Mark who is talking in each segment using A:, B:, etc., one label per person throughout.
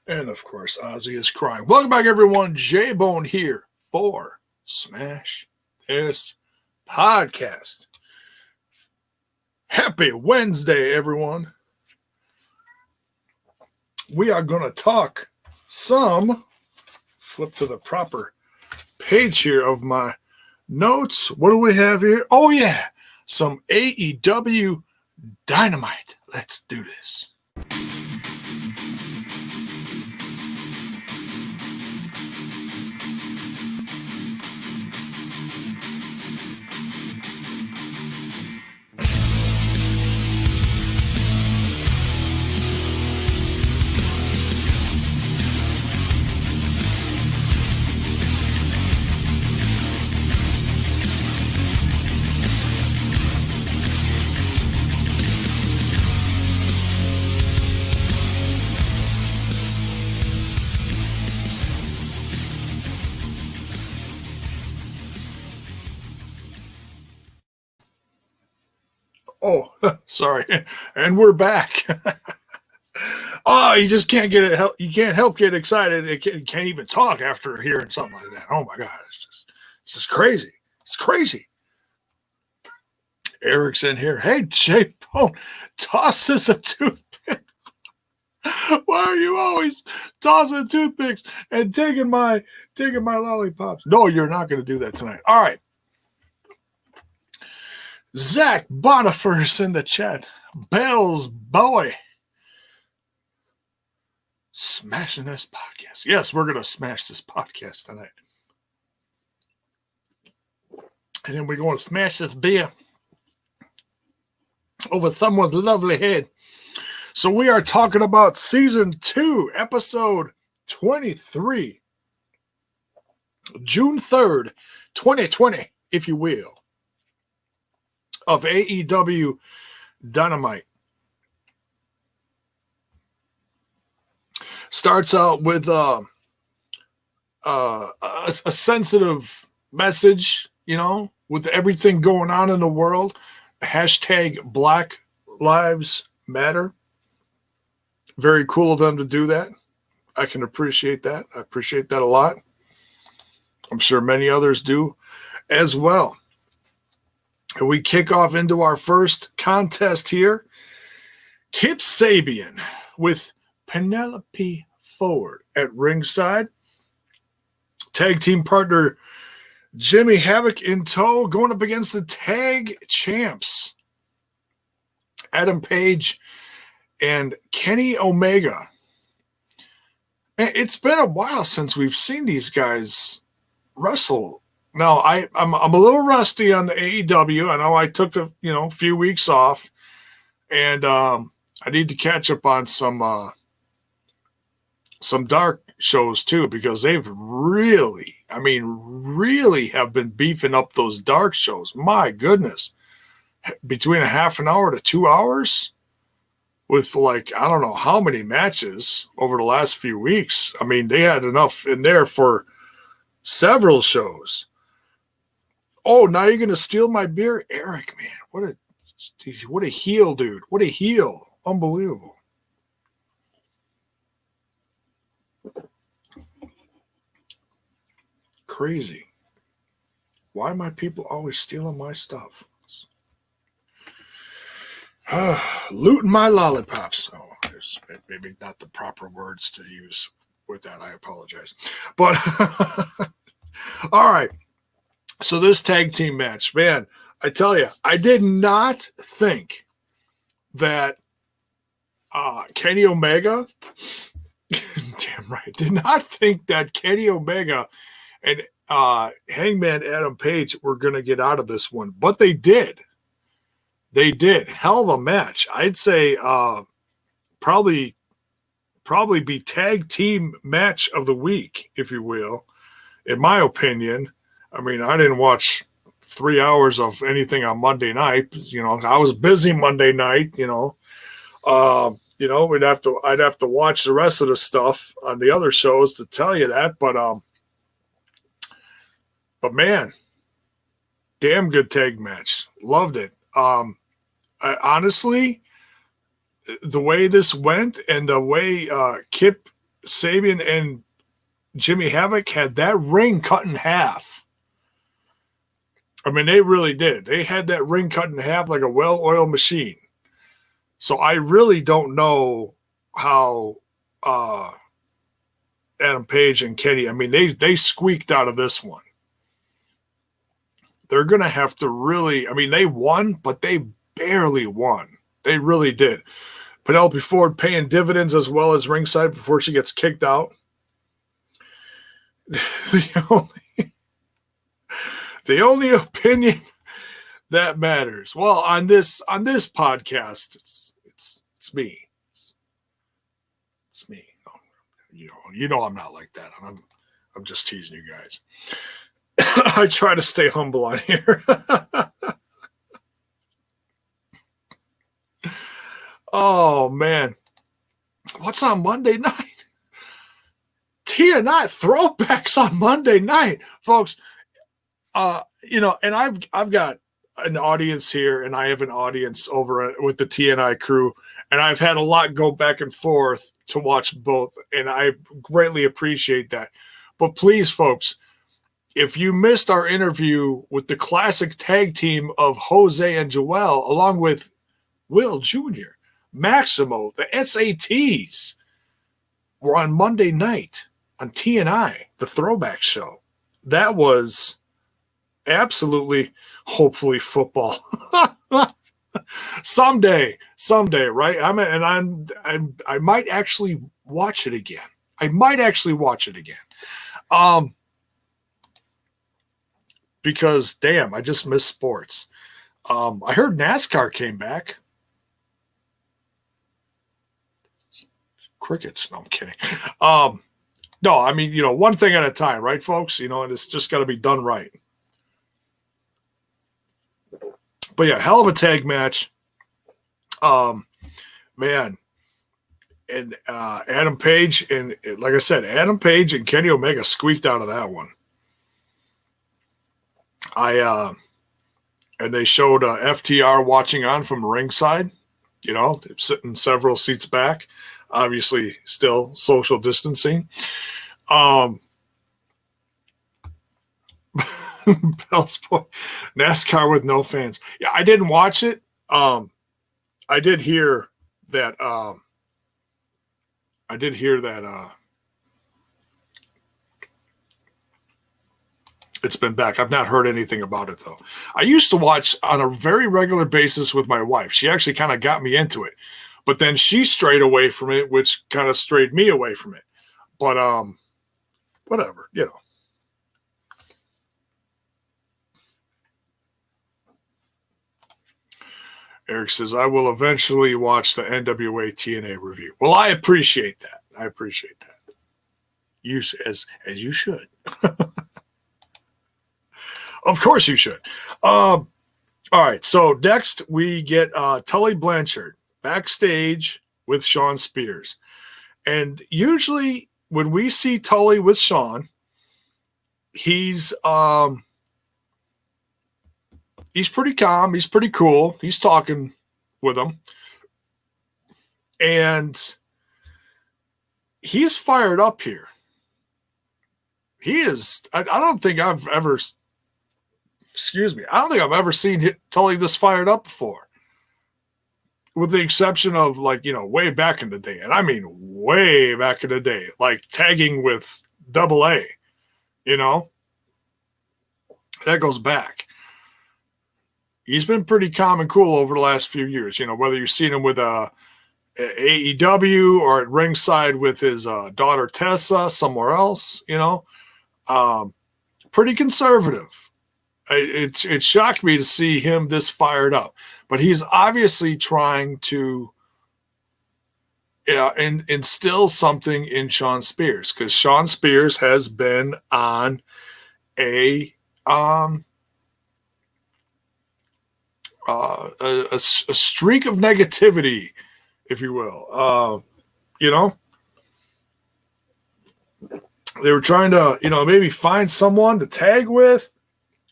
A: And of course, Ozzy is crying. Welcome back, everyone. J-Bone here for Smash This Podcast. Happy Wednesday, everyone. We are going to talk some, flip to the proper page here of my notes. What do we have here? Oh, yeah, some AEW Dynamite. Let's do this. Oh, sorry. And we're back. Oh, you just can't get it. You can't help get excited. You can't even talk after hearing something like that. Oh my God, it's just crazy. It's crazy. Eric's in here. Hey, J-Bone, toss us a toothpick. Why are you always tossing toothpicks and taking my lollipops? No, you're not going to do that tonight. All right. Zach Bonifer's in the chat. Bell's boy. Smashing this podcast. Yes, we're going to smash this podcast tonight. And then we're going to smash this beer over someone's lovely head. So we are talking about Season 2, Episode 23. June 3rd, 2020, if you will, of AEW Dynamite. Starts out with a sensitive message, you know, with everything going on in the world. Hashtag Black Lives Matter. Very cool of them to do that. I can appreciate that. I appreciate that a lot. I'm sure many others do as well. And we kick off into our first contest here. Kip Sabian with Penelope Ford at ringside. Tag team partner Jimmy Havoc in tow, going up against the tag champs Adam Page and Kenny Omega. It's been a while since we've seen these guys wrestle. Now, I'm a little rusty on the AEW. I know I took a few weeks off, and I need to catch up on some dark shows too, because they've really have been beefing up those dark shows. My goodness, between a half an hour to 2 hours with I don't know how many matches over the last few weeks. I mean, they had enough in there for several shows. Oh, now you're going to steal my beer? Eric, man, what a heel, dude. What a heel. Unbelievable. Crazy. Why are my people always stealing my stuff? Looting my lollipops. Oh, there's maybe not the proper words to use with that. I apologize. But, all right. So this tag team match, man, I tell you, I did not think that Kenny Omega, damn right, did not think that Kenny Omega and Hangman Adam Page were going to get out of this one, but they did. They did. Hell of a match. I'd say probably be tag team match of the week, if you will, in my opinion. I mean, I didn't watch 3 hours of anything on Monday night. I was busy Monday night. I'd have to watch the rest of the stuff on the other shows to tell you that. But man, damn good tag match. Loved it. Honestly, the way this went and the way Kip Sabian and Jimmy Havoc had that ring cut in half. I mean, they really did. They had that ring cut in half like a well-oiled machine. So I really don't know how Adam Page and Kenny, I mean, they squeaked out of this one. They're going to have to really, I mean, they won, but they barely won. They really did. Penelope Ford paying dividends as well as ringside before she gets kicked out. The only opinion that matters. Well, on this podcast, it's me. It's me. You know I'm not like that. I'm just teasing you guys. I try to stay humble on here. Oh man. What's on Monday night? TNI Throwbacks on Monday night, folks. And I've got an audience here, and I have an audience over with the TNI crew, and I've had a lot go back and forth to watch both, and I greatly appreciate that. But please, folks, if you missed our interview with the classic tag team of Jose and Joel, along with Will Jr., Maximo, the SATs, were on Monday night on TNI, the Throwback Show. That was absolutely, hopefully, football. someday, right? I might actually watch it again. Because damn, I just miss sports. I heard NASCAR came back. Crickets. No, I'm kidding. No, I mean, one thing at a time, right, folks? And it's just got to be done right. But yeah, hell of a tag match. Man. And Adam Page, and like I said, Adam Page and Kenny Omega squeaked out of that one. And they showed FTR watching on from ringside, sitting several seats back, obviously still social distancing. Bell's Boy, NASCAR with no fans. Yeah, I didn't watch it. I did hear that. It's been back. I've not heard anything about it, though. I used to watch on a very regular basis with my wife. She actually kind of got me into it. But then she strayed away from it, which kind of strayed me away from it. But, whatever, Eric says, I will eventually watch the NWA TNA review. Well, I appreciate that. You, as you should. Of course you should. All right, so next we get Tully Blanchard backstage with Shawn Spears. And usually when we see Tully with Shawn, he's pretty calm. He's pretty cool. He's talking with him. And he's fired up here. He is. I don't think I've ever seen Tully this fired up before. With the exception of way back in the day. And I mean way back in the day. Like tagging with AA. That goes back. He's been pretty calm and cool over the last few years. Whether you've seen him with AEW or at ringside with his daughter Tessa somewhere else, pretty conservative. It shocked me to see him this fired up, but he's obviously trying to instill something in Shawn Spears, because Shawn Spears has been on a streak of negativity, if you will. They were trying to, maybe find someone to tag with,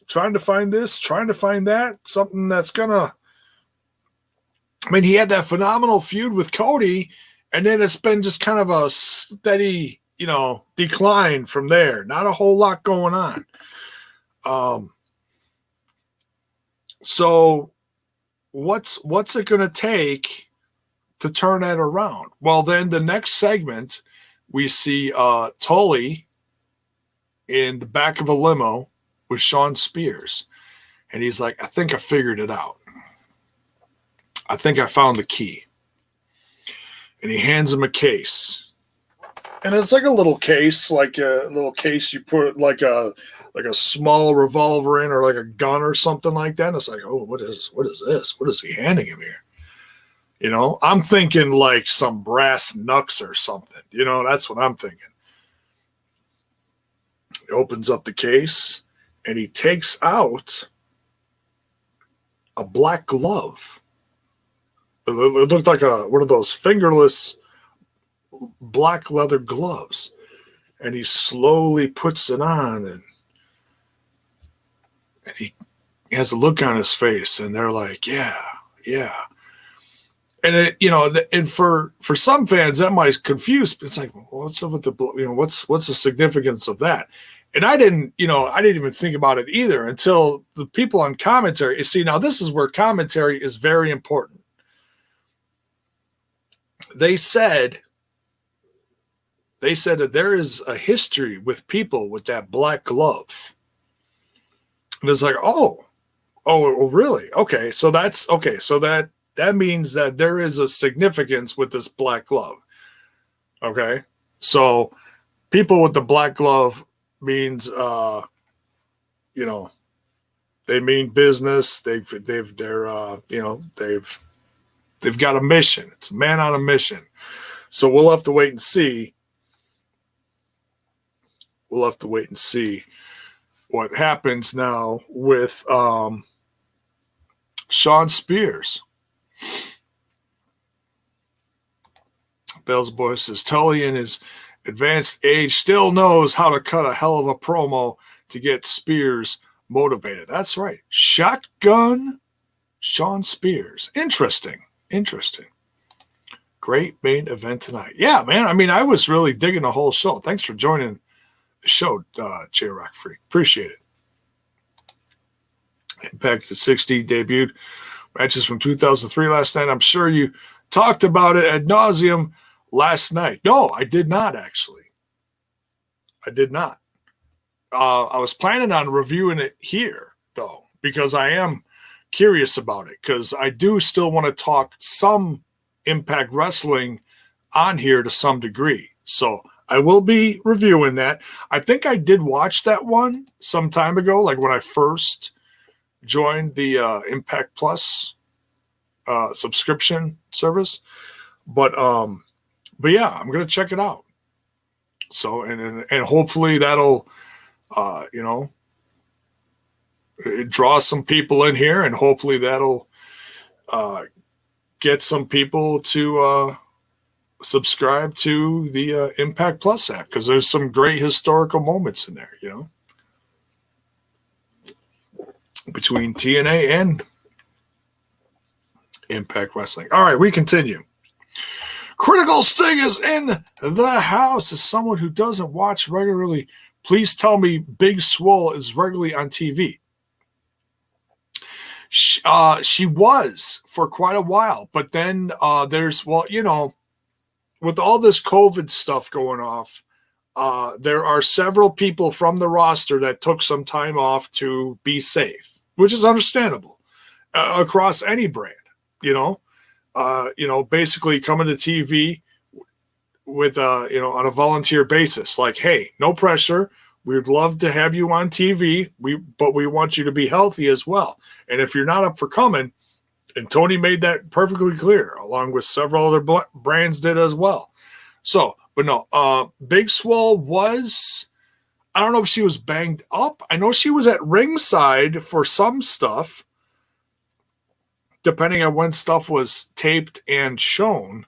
A: trying to find this, trying to find that, something that's gonna. I mean, he had that phenomenal feud with Cody, And then it's been just kind of a steady, decline from there. Not a whole lot going on. So what's it going to take to turn that around? Well, then the next segment, we see Tully in the back of a limo with Shawn Spears. And he's like, I think I figured it out. I think I found the key. And he hands him a case. And it's like a little case, you put like a small revolver in, or like a gun or something like that. And it's like, oh, what is this? What is he handing him here? I'm thinking like some brass knucks or something. That's what I'm thinking. He opens up the case and he takes out a black glove. It looked like one of those fingerless black leather gloves. And he slowly puts it on, and he has a look on his face, and they're like, yeah. And and for some fans that might confuse. It's like, well, what's up with the, what's the significance of that? And I didn't even think about it either until the people on commentary. You see, now this is where commentary is very important. They said that there is a history with people with that black glove. And it's like, oh, really? Okay. So that's okay. So that means that there is a significance with this black glove. Okay. So people with the black glove means, they mean business. They've got a mission. It's a man on a mission. So we'll have to wait and see. What happens now with Shawn Spears. Bell's boy says Tully in his advanced age still knows how to cut a hell of a promo to get Spears motivated. That's right. Shotgun Shawn Spears. Interesting. Great main event tonight. Yeah, man. I mean, I was really digging the whole show. Thanks for joining the show, J-Rock Freak. Appreciate it. Impact to 60 debuted. Matches from 2003 last night. I'm sure you talked about it ad nauseum last night. No, I did not, actually. I did not. I was planning on reviewing it here, though, because I am curious about it, because I do still want to talk some Impact Wrestling on here to some degree. So I will be reviewing that. I think I did watch that one some time ago, like when I first joined the Impact Plus subscription service. But yeah, I'm gonna check it out. So and hopefully that'll it draws some people in here, and hopefully that'll get some people to subscribe to the Impact Plus app, because there's some great historical moments in there, between TNA and Impact Wrestling. All right, we continue. Critical Sting is in the house. As someone who doesn't watch regularly, please tell me Big Swole is regularly on TV. She was for quite a while, but then there's, with all this COVID stuff going off, there are several people from the roster that took some time off to be safe, which is understandable across any brand, basically coming to TV with, on a volunteer basis, like, hey, no pressure. We'd love to have you on TV, but we want you to be healthy as well. And if you're not up for coming, and Tony made that perfectly clear, along with several other brands did as well. So, but no, Big Swole was, I don't know if she was banged up. I know she was at ringside for some stuff, depending on when stuff was taped and shown,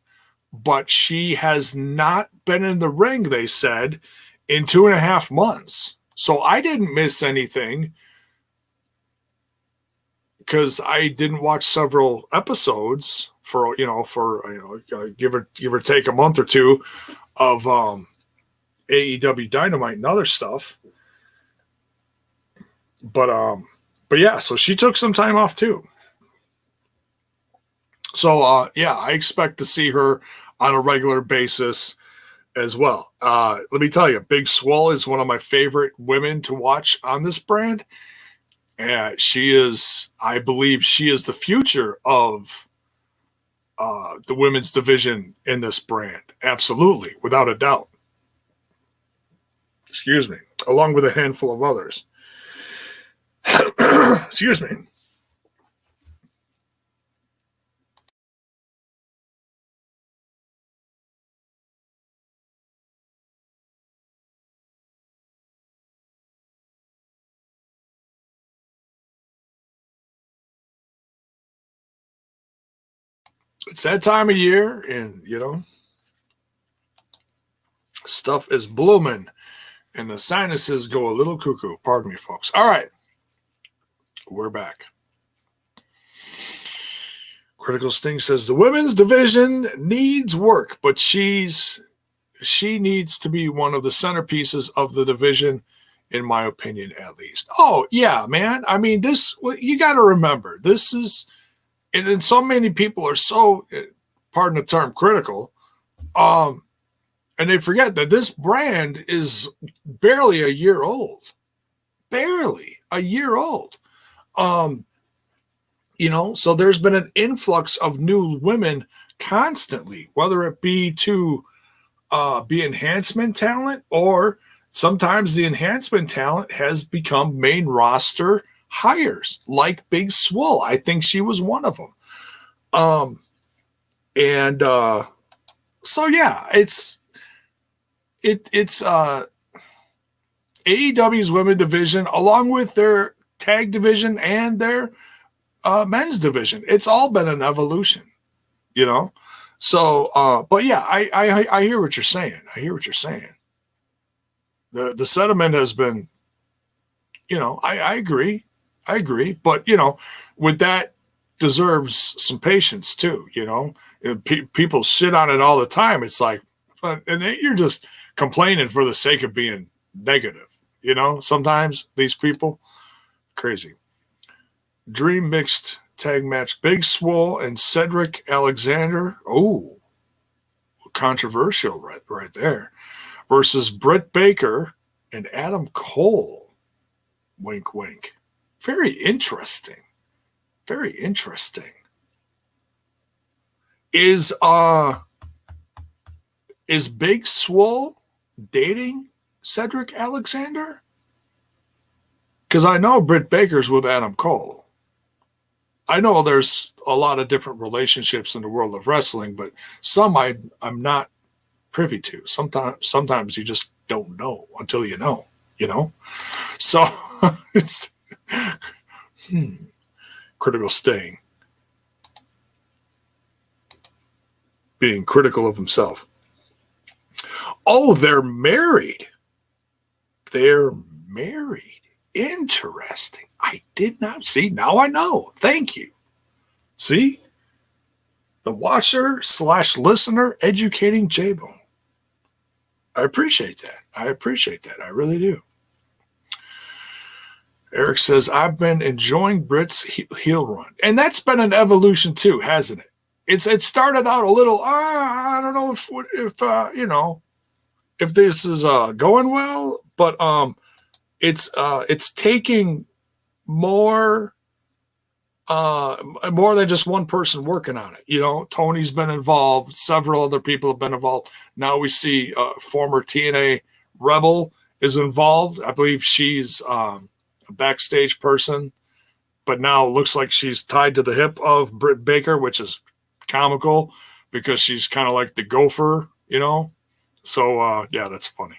A: but she has not been in the ring, they said, in 2.5 months. So I didn't miss anything because I didn't watch several episodes for give or take a month or two of AEW Dynamite and other stuff. But yeah, so she took some time off too. So yeah, I expect to see her on a regular basis as well. Let me tell you, Big Swole is one of my favorite women to watch on this brand. And I believe she is the future of the women's division in this brand. Absolutely, without a doubt. Excuse me. Along with a handful of others. Excuse me. It's that time of year, and stuff is blooming, and the sinuses go a little cuckoo. Pardon me, folks. All right, we're back. Critical Sting says the women's division needs work, but she needs to be one of the centerpieces of the division, in my opinion, at least. Oh yeah, man. I mean, you got to remember, this is. And so many people are so, pardon the term, critical, and they forget that this brand is barely a year old. Barely a year old. So there's been an influx of new women constantly, whether it be to be enhancement talent, or sometimes the enhancement talent has become main roster hires, like Big Swole. I think she was one of them. So yeah, it's AEW's women division, along with their tag division and their men's division. It's all been an evolution, So, but yeah, I hear what you're saying. The sentiment has been, I agree. But, with that deserves some patience too, people shit on it all the time. It's like, and you're just complaining for the sake of being negative, sometimes these people, crazy. Dream mixed tag match, Big Swole and Cedric Alexander. Oh, controversial right there. Versus Brit Baker and Adam Cole. Wink, wink. Very interesting. Very interesting. Is Big Swole dating Cedric Alexander? Because I know Britt Baker's with Adam Cole. I know there's a lot of different relationships in the world of wrestling, but some I'm not privy to. Sometimes you just don't know until you know. So it's Critical Sting being critical of himself. Oh, they're married. Interesting. I did not see. Now I know. Thank you. See? The watcher/listener educating J-Bone. I appreciate that. I really do. Eric says, I've been enjoying Brit's heel run. And that's been an evolution too, hasn't it? It started out a little, I don't know if this is going well, but it's taking more than just one person working on it. Tony's been involved. Several other people have been involved. Now we see former TNA Rebel is involved. I believe she's a backstage person, but now looks like she's tied to the hip of Britt Baker, which is comical because she's kind of like the gopher, So, yeah, that's funny.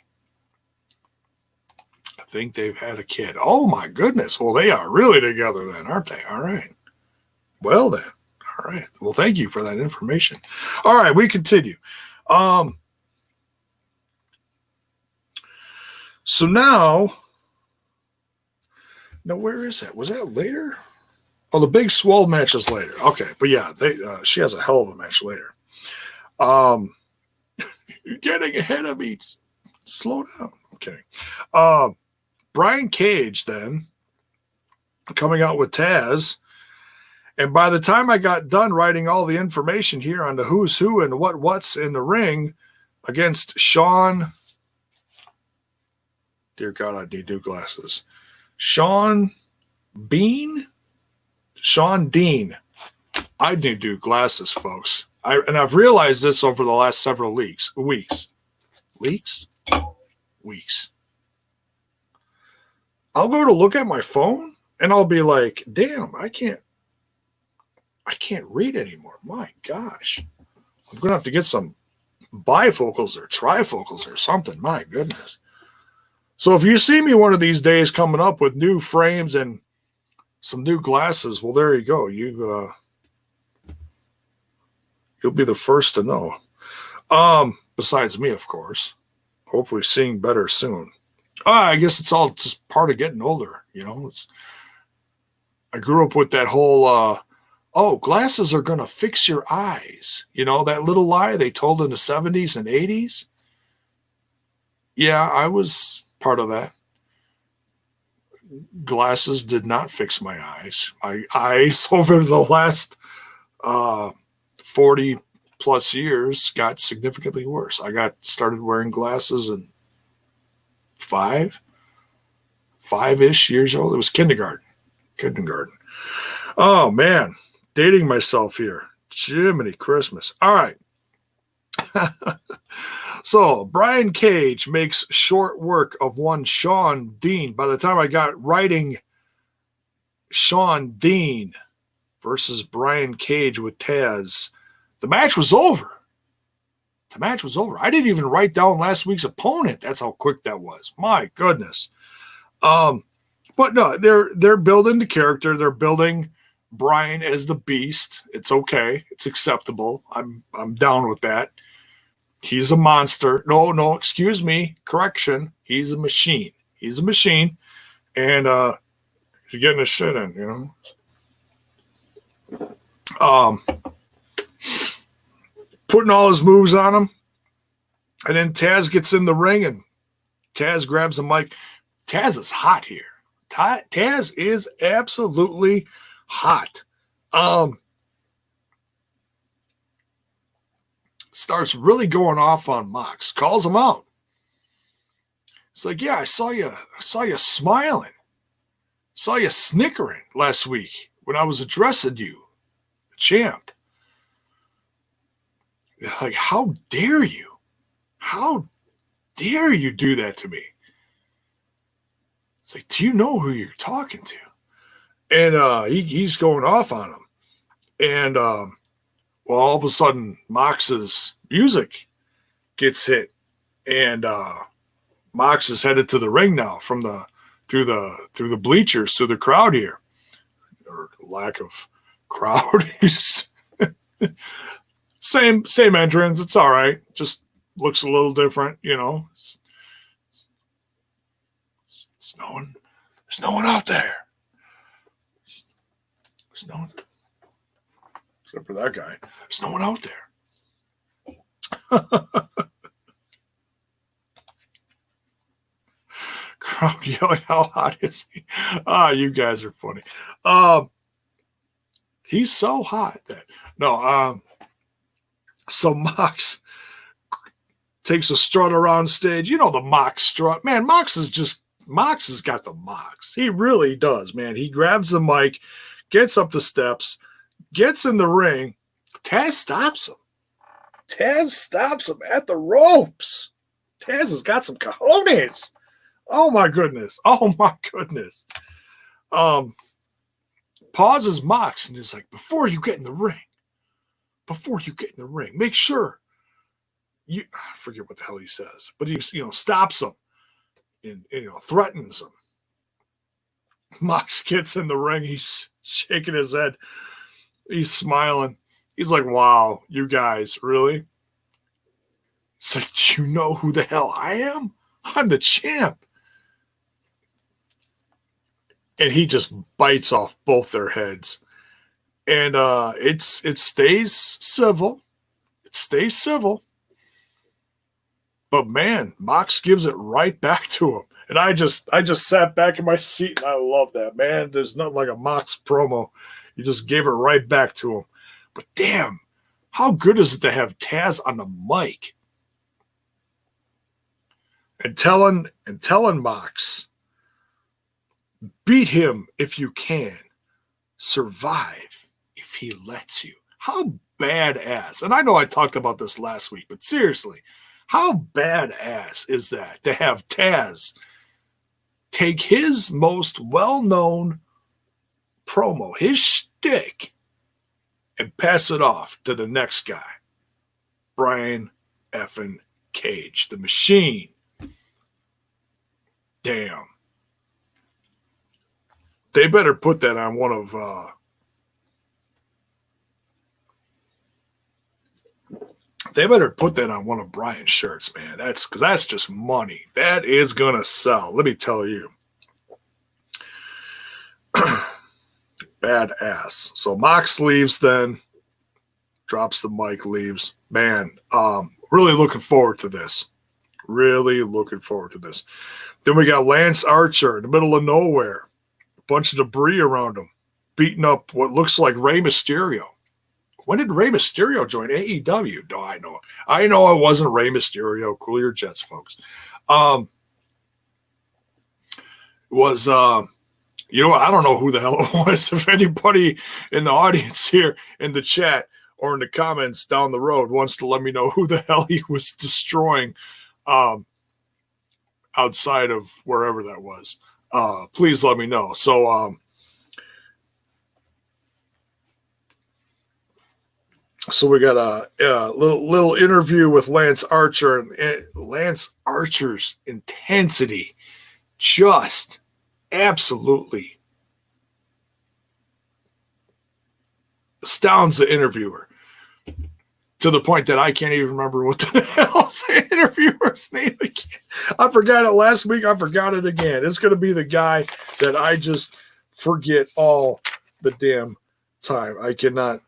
A: I think they've had a kid. Oh, my goodness. Well, they are really together then, aren't they? All right. Well, then. All right. Well, thank you for that information. All right, we continue. So now, where is that? Was that later? Oh, the big Swole match is later. Okay, but yeah, she has a hell of a match later. You're getting ahead of me. Just slow down. I'm kidding. Brian Cage then coming out with Taz. And by the time I got done writing all the information here on the who's who and what's in the ring against Shawn, dear God, I need new glasses. Shawn Dean. I need new glasses, folks. I've realized this over the last several weeks. I'll go to look at my phone and I'll be like, damn, I can't read anymore. My gosh. I'm going to have to get some bifocals or trifocals or something. My goodness. So if you see me one of these days coming up with new frames and some new glasses, well, there you go. You'll be the first to know. Besides me, of course. Hopefully seeing better soon. I guess it's all just part of getting older, you know. I grew up with that whole glasses are going to fix your eyes. You know, that little lie they told in the 70s and 80s. Yeah, I was part of that. Glasses did not fix my eyes. My eyes over the last 40 plus years got significantly worse. I got started wearing glasses in five-ish years old. It was kindergarten. Oh, man. Dating myself here. Jiminy Christmas. All right. So, Brian Cage makes short work of one Shawn Dean. By the time I got writing Shawn Dean versus Brian Cage with Taz, the match was over. I didn't even write down last week's opponent. That's how quick that was. My goodness. But no, they're building the character. They're building Brian as the Beast. It's okay. It's acceptable. I'm down with that. He's a monster. No, excuse me. Correction. He's a machine. And he's getting his shit in, you know. Putting all his moves on him. And then Taz gets in the ring and Taz grabs the mic. Taz is hot here. Taz is absolutely hot. Starts really going off on Mox. Calls him out. It's like, yeah, I saw you smiling. Saw you snickering last week when I was addressing you, the champ. Like, how dare you? How dare you do that to me? It's like, do you know who you're talking to? And he's going off on him. And all of a sudden, Mox's music gets hit. And Mox is headed to the ring now through the bleachers, through the crowd here. Or lack of crowd. Same entrance. It's all right. Just looks a little different, you know. There's no one out there. There's no one, except for that guy. There's no one out there. Crowd yelling, how hot is he? You guys are funny. He's so hot that so Mox takes a strut around stage. You know the Mox strut. Man, Mox has got the Mox. He really does, man. He grabs the mic, gets up the steps, gets in the ring. Taz stops him. At the ropes. Taz has got some cojones. Oh my goodness. Pauses Mox and is like, before you get in the ring, make sure I forget what the hell he says, but he stops him and threatens him. Mox gets in the ring. He's shaking his head. He's smiling. He's like, wow, you guys, really? It's like, do you know who the hell I am? I'm the champ. and he just bites off both their heads. And it stays civil. It stays civil. But man, Mox gives it right back to him. And I just sat back in my seat, and I love that, man. There's nothing like a Mox promo. You just gave it right back to him. But damn, how good is it to have Taz on the mic? And telling Mox, beat him if you can. Survive if he lets you. How badass. And I know I talked about this last week, but seriously, how badass is that to have Taz take his most well-known promo, his shtick, and pass it off to the next guy, Brian effing Cage, the Machine. Damn. They better put that on one of Brian's shirts, man. That's because that's just money. That is gonna sell. Let me tell you. Badass. So Mox leaves, then drops the mic, leaves. Man, really looking forward to this. Really looking forward to this. Then we got Lance Archer in the middle of nowhere. A bunch of debris around him, beating up what looks like Rey Mysterio. When did Rey Mysterio join AEW? No, I know it wasn't Rey Mysterio. Cool your jets, folks. I don't know who the hell it was. If anybody in the audience here in the chat or in the comments down the road wants to let me know who the hell he was destroying outside of wherever that was, please let me know. So we got a little interview with Lance Archer, and Lance Archer's intensity just absolutely astounds the interviewer to the point that I can't even remember what the hell's the interviewer's name again. I forgot it last week. I forgot it again. It's going to be the guy that I just forget all the damn time. I cannot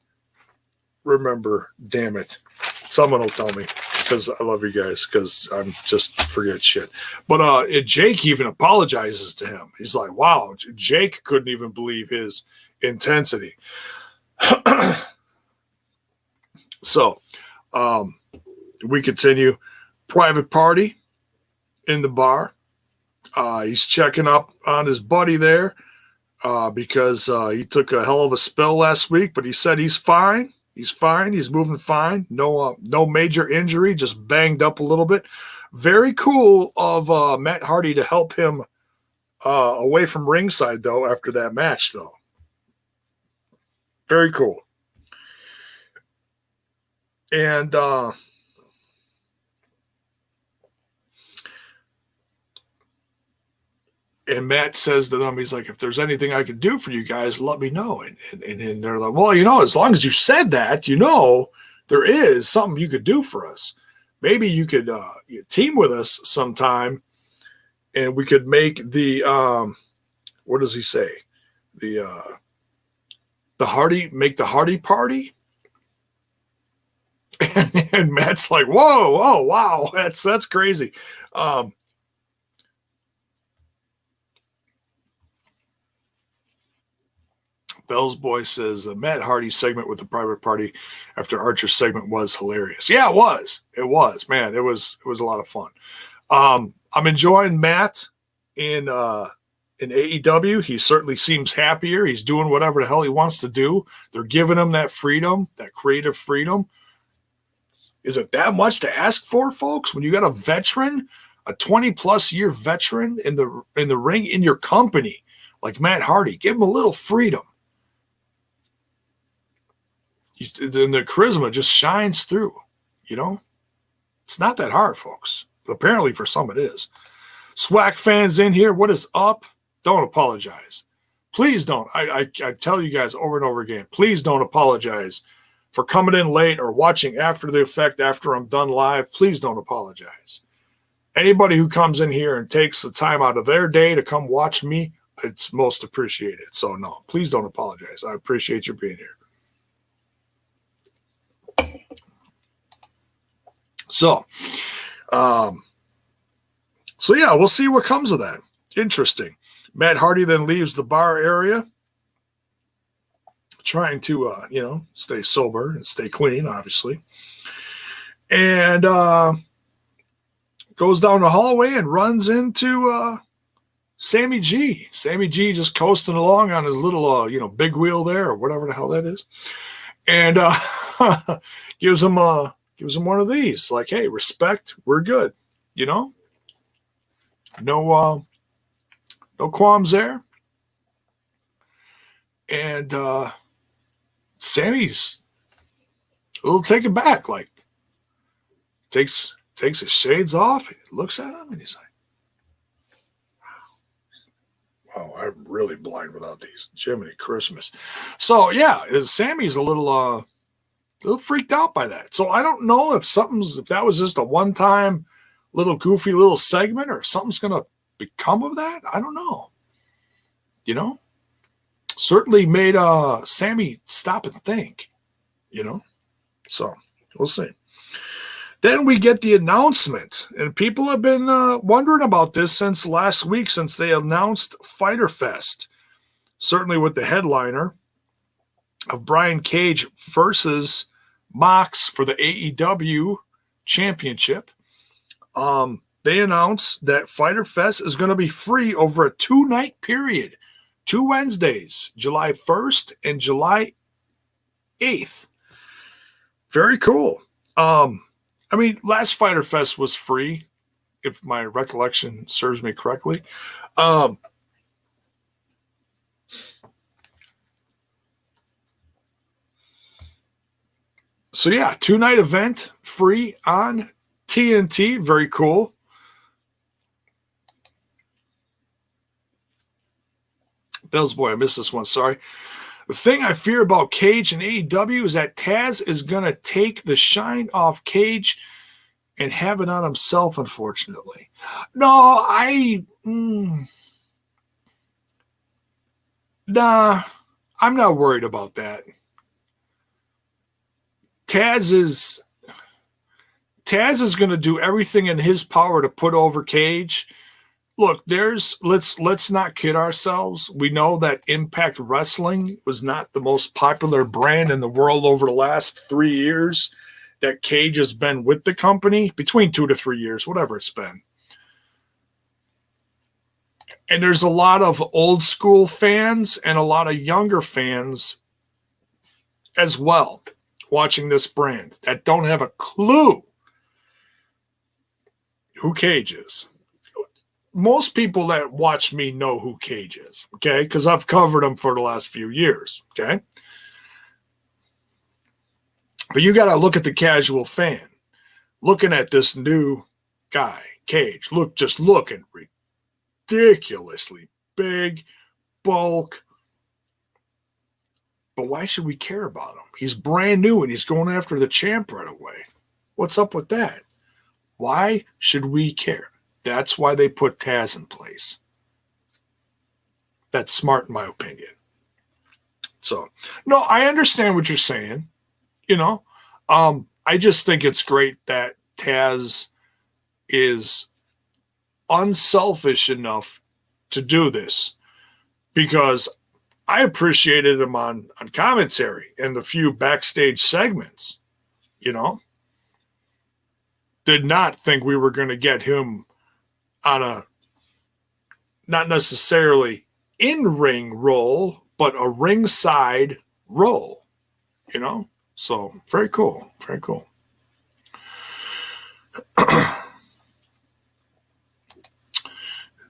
A: remember. Damn it. Someone will tell me, because I love you guys, because I'm just forget shit. But Jake even apologizes to him. He's like, wow, Jake couldn't even believe his intensity. So we continue. Private party in the bar. He's checking up on his buddy there because he took a hell of a spill last week, but he said he's fine. He's fine. He's moving fine. No major injury, just banged up a little bit. Very cool of Matt Hardy to help him away from ringside, though, after that match, though. Very cool. And Matt says to them, he's like, if there's anything I can do for you guys, let me know. And they're like, well, as long as you said that, there is something you could do for us. Maybe you could team with us sometime, and we could make the what does he say? The Hardy party. And Matt's like, whoa, wow, that's crazy. Bell's boy says Matt Hardy's segment with the private party after Archer's segment was hilarious. Yeah, it was. It was, man. It was a lot of fun. I'm enjoying Matt in AEW. He certainly seems happier. He's doing whatever the hell he wants to do. They're giving him that freedom, that creative freedom. Is it that much to ask for, folks? When you got a veteran, a 20-plus year veteran in the ring in your company, like Matt Hardy, give him a little freedom. Then the charisma just shines through, It's not that hard, folks. But apparently for some it is. SWAC fans in here, what is up? Don't apologize. Please don't. I tell you guys over and over again, please don't apologize for coming in late or watching after the effect after I'm done live. Please don't apologize. Anybody who comes in here and takes the time out of their day to come watch me, it's most appreciated. So no, please don't apologize. I appreciate you being here. So, yeah, we'll see what comes of that. Interesting. Matt Hardy then leaves the bar area, trying to, stay sober and stay clean, obviously. And goes down the hallway and runs into Sammy G. Sammy G just coasting along on his little, big wheel there, or whatever the hell that is. And gives him one of these. Like, hey, respect, we're good. No qualms there. And Sammy's a little taken back, like takes his shades off, looks at him, and he's like, wow, I'm really blind without these. Jiminy Christmas. So yeah, Sammy's a little freaked out by that. So I don't know if that was just a one-time little goofy little segment, or something's gonna become of that. I don't know. Certainly made Sammy stop and think. So we'll see. Then we get the announcement, and people have been wondering about this since last week, since they announced Fyter Fest. Certainly with the headliner of Brian Cage versus Mox for the AEW Championship. They announced that Fyter Fest is going to be free over a 2-night period, 2 Wednesdays, July 1st and July 8th. Very cool. Last Fyter Fest was free, if my recollection serves me correctly. So yeah, 2-night event, free on TNT. Very cool. Bell's boy, I missed this one. Sorry. The thing I fear about Cage and AEW is that Taz is going to take the shine off Cage and have it on himself, unfortunately. No, nah, I'm not worried about that. Taz is going to do everything in his power to put over Cage. Look, let's not kid ourselves. We know that Impact Wrestling was not the most popular brand in the world over the last 3 years that Cage has been with the company, between 2 to 3 years, whatever it's been. And there's a lot of old school fans and a lot of younger fans as well watching this brand that don't have a clue who Cage is. Most people that watch me know who Cage is, okay? Because I've covered him for the last few years, okay? But you got to look at the casual fan. Looking at this new guy, Cage, just looking ridiculously big, bulk. But why should we care about him? He's brand new and he's going after the champ right away. What's up with that? Why should we care? That's why they put Taz in place. That's smart, in my opinion. So, no, I understand what you're saying. I just think it's great that Taz is unselfish enough to do this, because I appreciated him on commentary and the few backstage segments. Did not think we were going to get him on a not necessarily in-ring role, but a ringside role, So very cool. Very cool.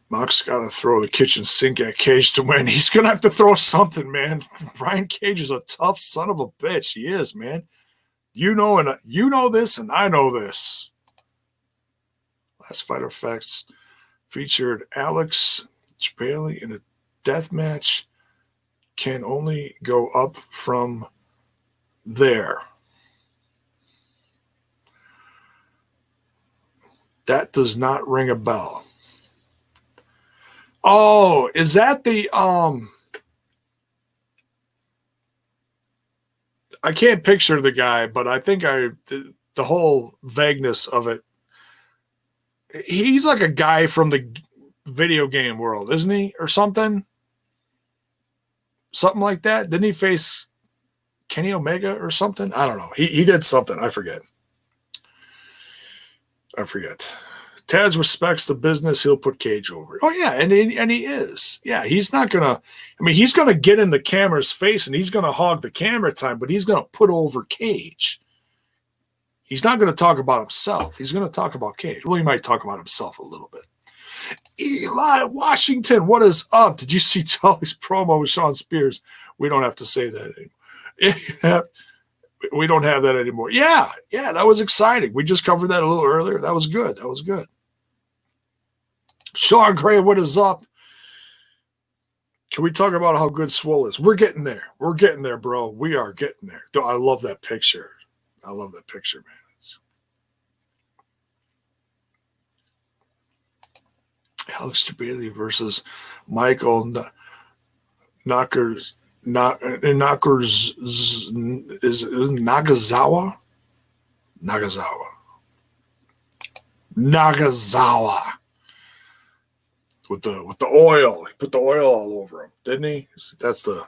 A: Mox got to throw the kitchen sink at Cage to win. He's going to have to throw something, man. Brian Cage is a tough son of a bitch. He is, man. You know this, and I know this. Last Fyter Fest featured Alex Bailey in a death match. Can only go up from there. That does not ring a bell. Oh, is that the I can't picture the guy, but I think the whole vagueness of it. He's like a guy from the video game world, isn't he? Or something? Something like that. Didn't he face Kenny Omega or something? I don't know. He did something. I forget. Taz respects the business. He'll put Cage over. Oh, yeah, and he is. Yeah, he's not going to – I mean, he's going to get in the camera's face and he's going to hog the camera time, but he's going to put over Cage. He's not going to talk about himself. He's going to talk about Cage. Well, he might talk about himself a little bit. Eli Washington, what is up? Did you see Tully's promo with Shawn Spears? We don't have to say that anymore. We don't have that anymore. Yeah, that was exciting. We just covered that a little earlier. That was good. Sean Gray, what is up? Can we talk about how good Swole is? We're getting there. We're getting there, bro. We are getting there. I love that picture. Man. Alex Bailey versus Michael Knockers is Nagasawa with the oil. He put the oil all over him, didn't he? That's the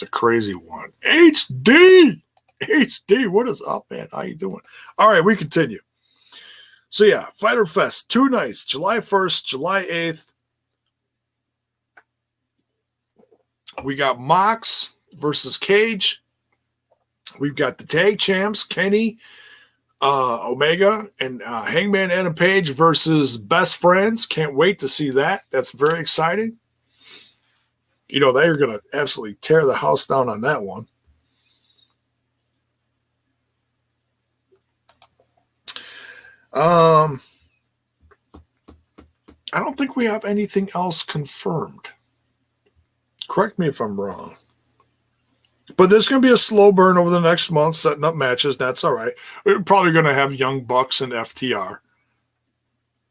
A: crazy one. HD, what is up, man? How you doing? All right, we continue. So yeah, Fyter Fest, 2 nights, July 1st, July 8th. We got Mox versus Cage. We've got the tag champs, Kenny, Omega, and Hangman Adam Page versus Best Friends. Can't wait to see that. That's very exciting. You know, they're going to absolutely tear the house down on that one. I don't think we have anything else confirmed. Correct me if I'm wrong. But there's going to be a slow burn over the next month, setting up matches. That's all right. We're probably going to have Young Bucks and FTR.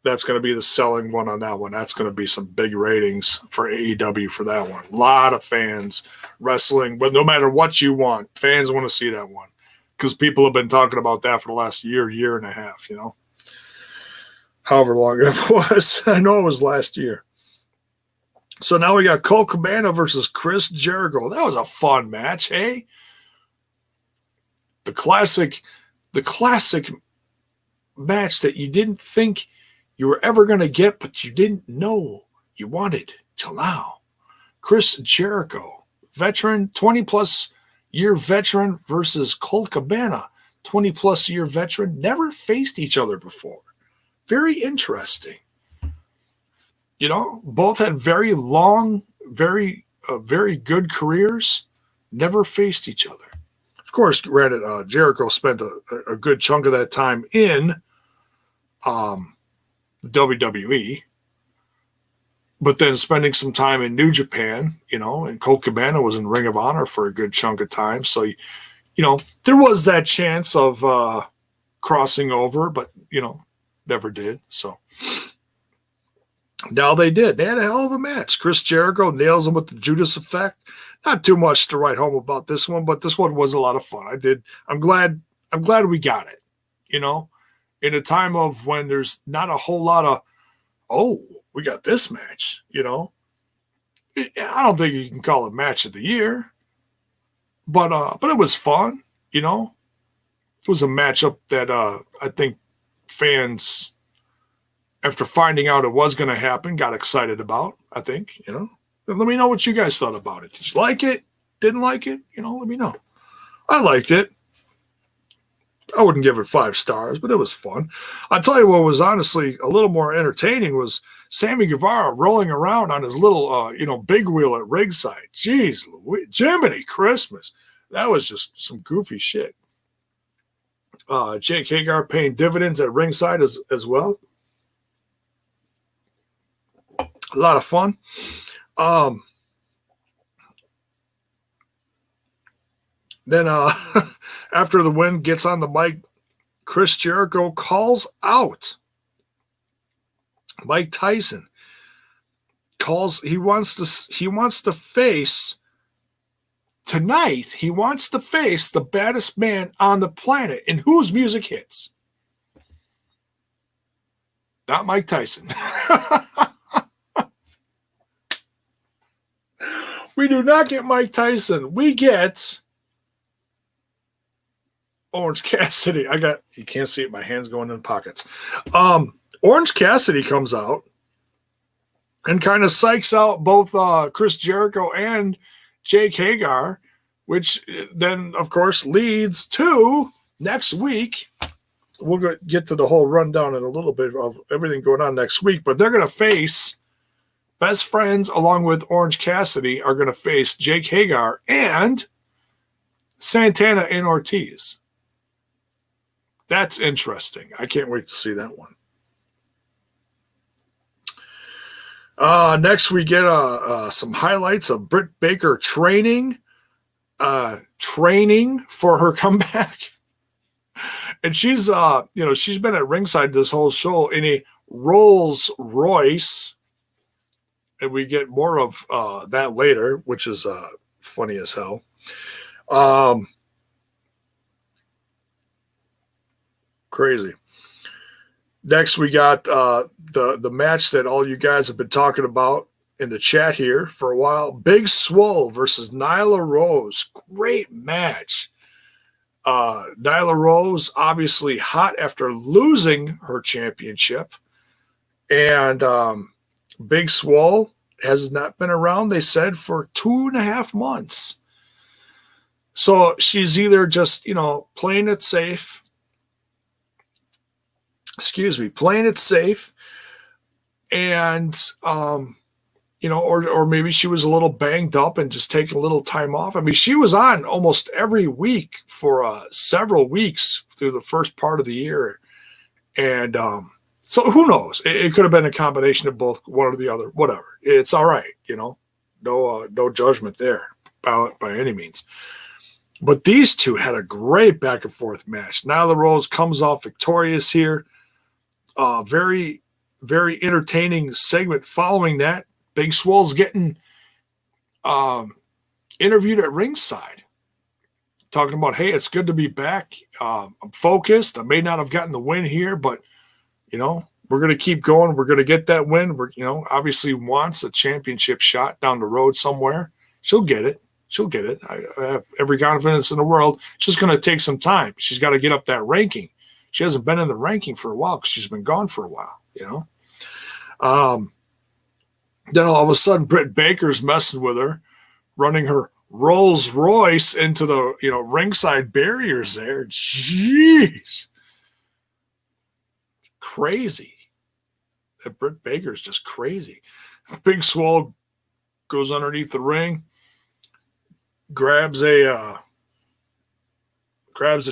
A: That's going to be the selling one on that one. That's going to be some big ratings for AEW for that one. A lot of fans wrestling, but no matter what you want, fans want to see that one because people have been talking about that for the last year and a half, you know. However long it was. I know it was last year. So now we got Colt Cabana versus Chris Jericho. That was a fun match, hey? The classic match that you didn't think you were ever going to get, but you didn't know you wanted till now. Chris Jericho, veteran, 20-plus year veteran versus Colt Cabana, 20-plus year veteran, never faced each other before. Very interesting. You know, both had very long, very good careers, never faced each other. Of course, granted, Jericho spent a good chunk of that time in WWE, but then spending some time in New Japan, you know, and Colt Cabana was in Ring of Honor for a good chunk of time. So, you know, there was that chance of crossing over, but, you know, never did. So now they did. They had a hell of a match. Chris Jericho nails him with the Judas effect. Not too much to write home about this one, but this one was a lot of fun. I'm glad we got it. You know, in a time of when there's not a whole lot of, oh, we got this match, you know. I don't think you can call it match of the year, but it was fun, you know. It was a matchup that I think fans, after finding out it was going to happen, got excited about, I think, you know. Let me know what you guys thought about it. Did you like it? Didn't like it? You know, let me know. I liked it. I wouldn't give it 5 stars, but it was fun. I'll tell you what was honestly a little more entertaining was Sammy Guevara rolling around on his little, big wheel at ringside. Jeez, Jiminy Christmas. That was just some goofy shit. Jake Hagar paying dividends at ringside as well. A lot of fun. Then after the win, gets on the mic, Chris Jericho calls out Mike Tyson. he wants to face tonight. He wants to face the baddest man on the planet, and whose music hits? Not Mike Tyson. We do not get Mike Tyson. We get Orange Cassidy. You can't see it. My hand's going in pockets. Orange Cassidy comes out and kind of psychs out both Chris Jericho and Jake Hager, which then, of course, leads to next week. We'll get to the whole rundown in a little bit of everything going on next week, but they're going to face Best Friends along with Orange Cassidy are going to face Jake Hager and Santana and Ortiz. That's interesting. I can't wait to see that one. Next, we get some highlights of Brit Baker training for her comeback. And she's been at ringside this whole show in a Rolls Royce. And we get more of that later, which is funny as hell. Crazy. Next, we got the match that all you guys have been talking about in the chat here for a while. Big Swole versus Nyla Rose. Great match. Nyla Rose obviously hot after losing her championship. And Big Swole has not been around, they said, for 2.5 months. So she's either just, playing it safe. Playing it safe. And, or maybe she was a little banged up and just taking a little time off. I mean, she was on almost every week for several weeks through the first part of the year. And so who knows? It could have been a combination of both, one or the other, whatever. It's all right, no judgment there by any means. But these two had a great back and forth match. Nyla Rose comes off victorious here. Very, very entertaining segment following that. Big Swole's getting interviewed at ringside, talking about, hey, it's good to be back. I'm focused. I may not have gotten the win here, but, we're going to keep going. We're going to get that win. Obviously wants a championship shot down the road somewhere. She'll get it. I have every confidence in the world. It's just going to take some time. She's got to get up that ranking. She hasn't been in the ranking for a while because she's been gone for a while, Then all of a sudden, Britt Baker's messing with her, running her Rolls Royce into the, ringside barriers there. Jeez. Crazy. That Britt Baker's just crazy. Big Swole goes underneath the ring, grabs a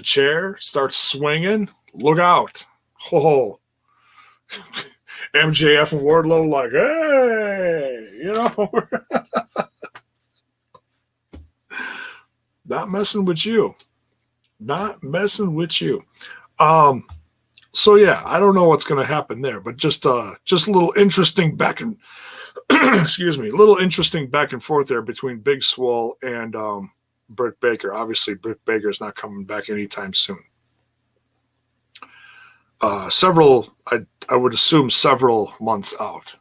A: chair, starts swinging. Look out. Oh. MJF and Wardlow like, hey, not messing with you. So yeah, I don't know what's going to happen there, but just a little interesting back and forth there between Big Swole and Britt Baker. Obviously, Britt Baker's not coming back anytime soon. I would assume several months out.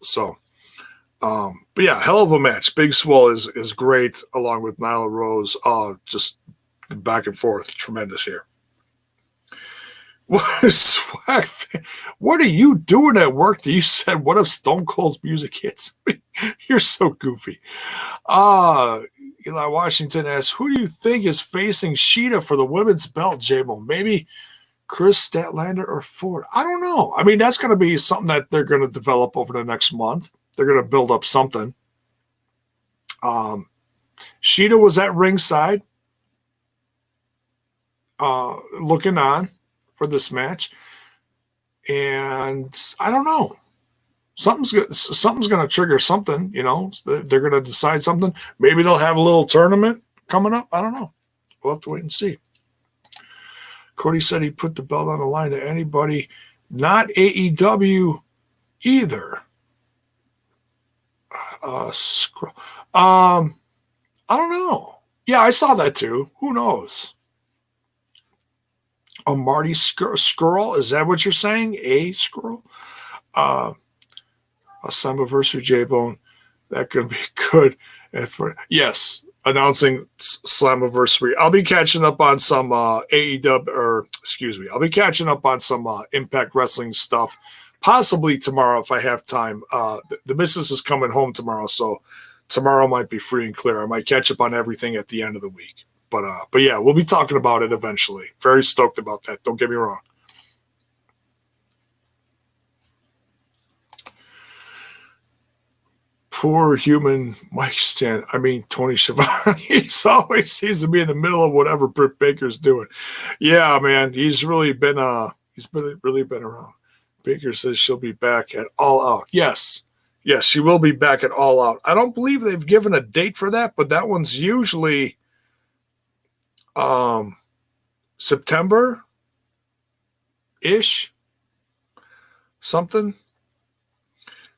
A: So, but yeah, hell of a match. Big Swole is great along with Nyla Rose. Just back and forth, tremendous here. What are you doing at work that you said, what if Stone Cold's music hits? You're so goofy. Eli Washington asks, who do you think is facing Sheeta for the women's belt, J-Mo? Maybe Chris Statlander or Ford? I don't know. I mean, that's going to be something that they're going to develop over the next month. They're going to build up something. Sheeta was at ringside looking on for this match. And I don't know. Something's going to trigger something, They're going to decide something. Maybe they'll have a little tournament coming up. I don't know. We'll have to wait and see. Cody said he put the belt on the line to anybody, not AEW either. Scroll. I don't know. Yeah, I saw that too. Who knows? A Marty Skrull? Is that what you're saying? A Skrull? A Slammiversary J-Bone. That could be good. Yes, announcing Slammiversary. I'll be catching up on some AEW, or excuse me, I'll be catching up on some Impact Wrestling stuff, possibly tomorrow if I have time. The missus is coming home tomorrow, so tomorrow might be free and clear. I might catch up on everything at the end of the week. But yeah, we'll be talking about it eventually. Very stoked about that. Don't get me wrong. Poor human Mike Tony Schiavone. He always seems to be in the middle of whatever Brit Baker's doing. Yeah, man, he's really been really been around. Baker says she'll be back at All Out. Yes, she will be back at All Out. I don't believe they've given a date for that, but that one's usually September-ish, something.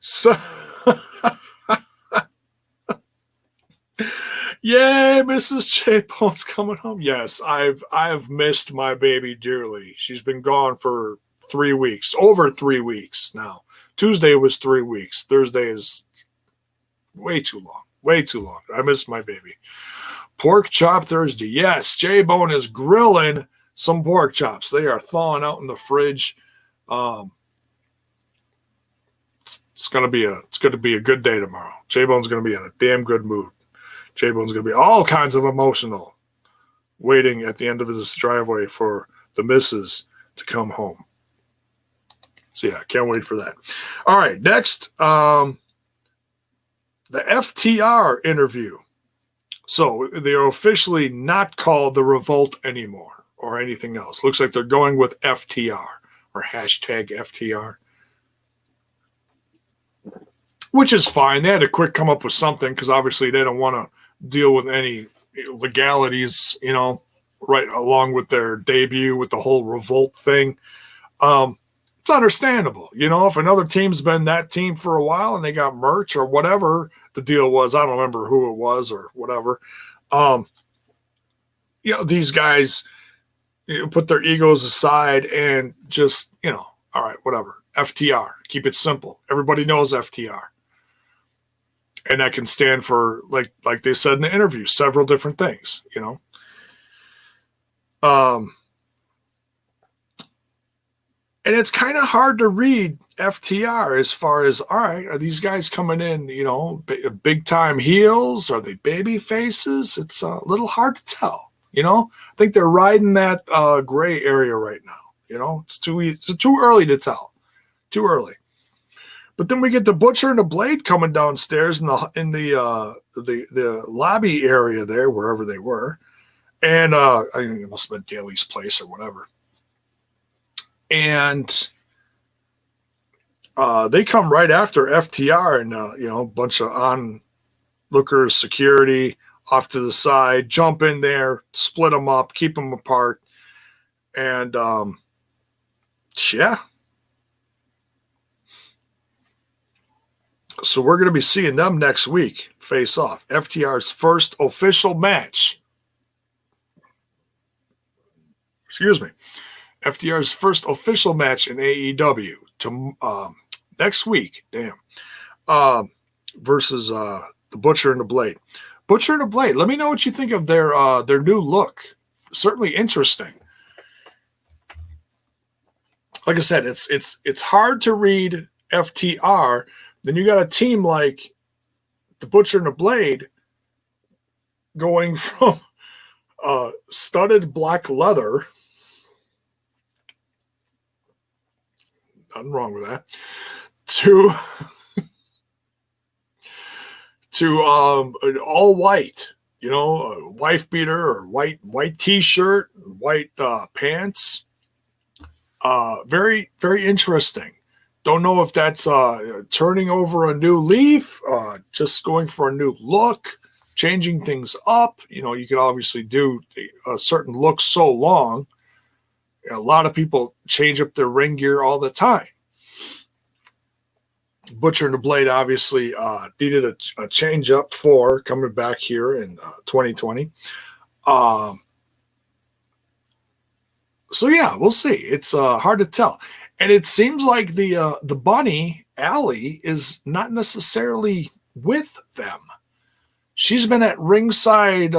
A: So, yay, Mrs. J-Bone's coming home. Yes, I've missed my baby dearly. She's been gone for 3 weeks, over 3 weeks now. Tuesday was 3 weeks. Thursday is way too long. I miss my baby. Pork chop Thursday. Yes, J-Bone is grilling some pork chops. They are thawing out in the fridge. It's gonna be a good day tomorrow. J-Bone's gonna be in a damn good mood. J-Bone's gonna be all kinds of emotional, waiting at the end of his driveway for the missus to come home. So yeah, can't wait for that. All right, next, the FTR interview. So they are officially not called the Revolt anymore or anything else. Looks like they're going with FTR or hashtag FTR, which is fine. They had to quick come up with something because obviously they don't want to deal with any legalities, right along with their debut with the whole Revolt thing. It's understandable. If another team's been that team for a while and they got merch or whatever the deal was, I don't remember who it was or whatever. These guys put their egos aside and just, all right, whatever. FTR, keep it simple. Everybody knows FTR. And that can stand for, like they said in the interview, several different things, And it's kind of hard to read FTR as far as, all right, are these guys coming in, big time heels? Are they baby faces? It's a little hard to tell, I think they're riding that gray area right now. It's too early to tell. Too early. But then we get the Butcher and the Blade coming downstairs in the lobby area there, wherever they were. And I think it must have been Daly's place or whatever. And they come right after FTR and, a bunch of onlookers, security off to the side, jump in there, split them up, keep them apart. And, yeah. So we're going to be seeing them next week face off. FTR's first official match. Excuse me. FTR's first official match in AEW to next week. Damn. Versus the Butcher and the Blade. Butcher and the Blade. Let me know what you think of their new look. Certainly interesting. Like I said, it's hard to read FTR. Then you got a team like the Butcher and the Blade going from studded black leather. Nothing wrong with that. To all white, a wife beater or white t-shirt, white pants. Very, very interesting. Don't know if that's turning over a new leaf, just going for a new look, changing things up. You can obviously do a certain look so long. A lot of people change up their ring gear all the time. Butcher and the Blade obviously needed a change up for coming back here in 2020. So yeah, we'll see. It's hard to tell, and it seems like the bunny Allie is not necessarily with them. She's been at ringside,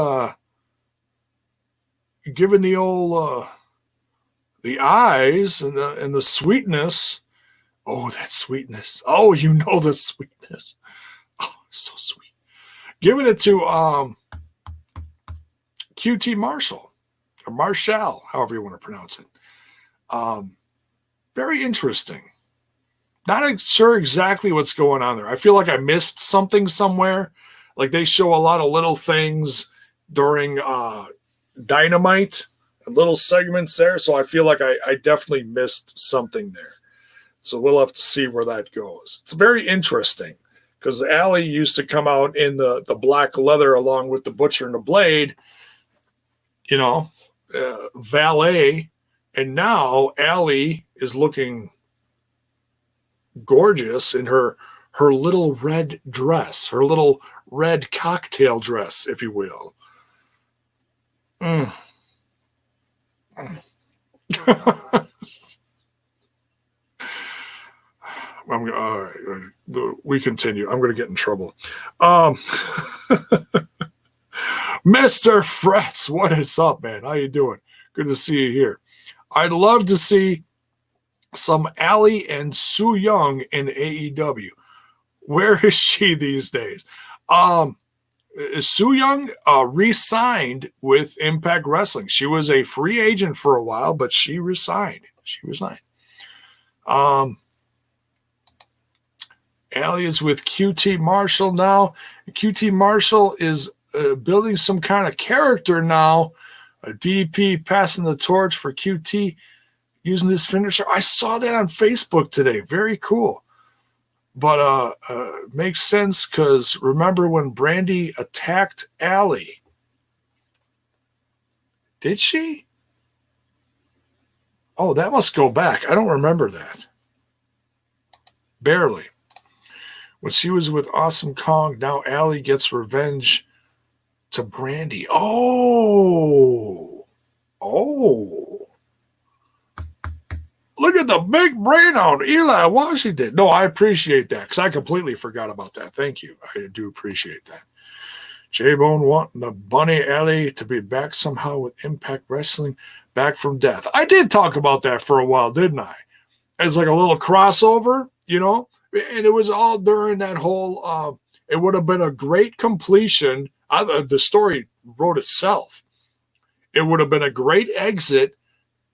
A: giving the old the eyes and the sweetness. Oh, that sweetness! Oh, you know the sweetness. Oh, so sweet. Giving it to QT Marshall or Marshall, however you want to pronounce it. Very interesting. Not sure exactly what's going on there. I feel like I missed something somewhere. Like they show a lot of little things during Dynamite, little segments there. So I feel like I definitely missed something there. So we'll have to see where that goes. It's very interesting because Allie used to come out in the black leather along with the Butcher and the Blade, valet. And now Allie is looking gorgeous in her little red dress, her little red cocktail dress, if you will. All right, we continue. I'm going to get in trouble. Mr. Fretz, what is up, man? How you doing? Good to see you here. I'd love to see some Allie and Su Yung in AEW. Where is she these days? Su Yung re-signed with Impact Wrestling. She was a free agent for a while, but she resigned. Allie is with QT Marshall now. QT Marshall is building some kind of character now. DDP passing the torch for QT using this finisher. I saw that on Facebook today. Very cool. But makes sense because remember when Brandy attacked Allie? Did she? Oh, that must go back. I don't remember that. Barely. When she was with Awesome Kong, now Allie gets revenge to Brandy. Oh. Look at the big brain on Eli Washington. No, I appreciate that because I completely forgot about that. Thank you. I do appreciate that. J-Bone wanting the Bunny Allie to be back somehow with Impact Wrestling, back from death. I did talk about that for a while, didn't I? As like a little crossover, And it was all during that whole, it would have been a great completion. The story wrote itself. It would have been a great exit